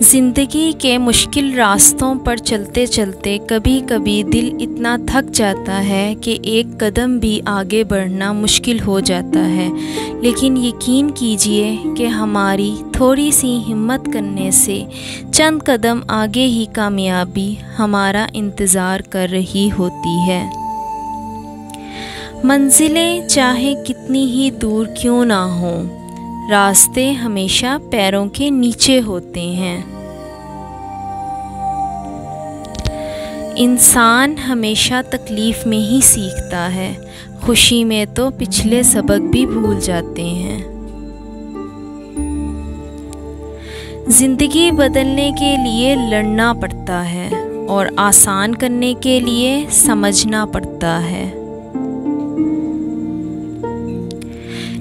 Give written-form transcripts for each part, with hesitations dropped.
ज़िंदगी के मुश्किल रास्तों पर चलते चलते कभी कभी दिल इतना थक जाता है कि एक कदम भी आगे बढ़ना मुश्किल हो जाता है। लेकिन यकीन कीजिए कि हमारी थोड़ी सी हिम्मत करने से चंद कदम आगे ही कामयाबी हमारा इंतज़ार कर रही होती है। मंजिलें चाहे कितनी ही दूर क्यों ना हों, रास्ते हमेशा पैरों के नीचे होते हैं। इंसान हमेशा तकलीफ़ में ही सीखता है, खुशी में तो पिछले सबक भी भूल जाते हैं। ज़िंदगी बदलने के लिए लड़ना पड़ता है और आसान करने के लिए समझना पड़ता है।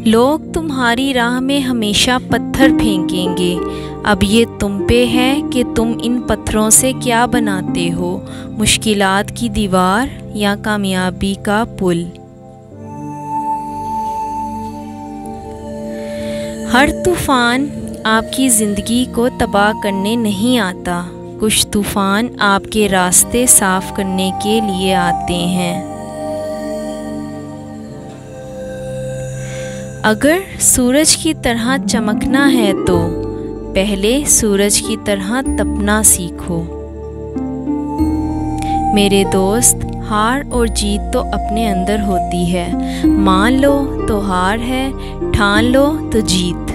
लोग तुम्हारी राह में हमेशा पत्थर फेंकेंगे, अब ये तुम पे है कि तुम इन पत्थरों से क्या बनाते हो, मुश्किलात की दीवार या कामयाबी का पुल। हर तूफ़ान आपकी ज़िंदगी को तबाह करने नहीं आता, कुछ तूफ़ान आपके रास्ते साफ़ करने के लिए आते हैं। अगर सूरज की तरह चमकना है तो पहले सूरज की तरह तपना सीखो। मेरे दोस्त, हार और जीत तो अपने अंदर होती है, मान लो तो हार है, ठान लो तो जीत।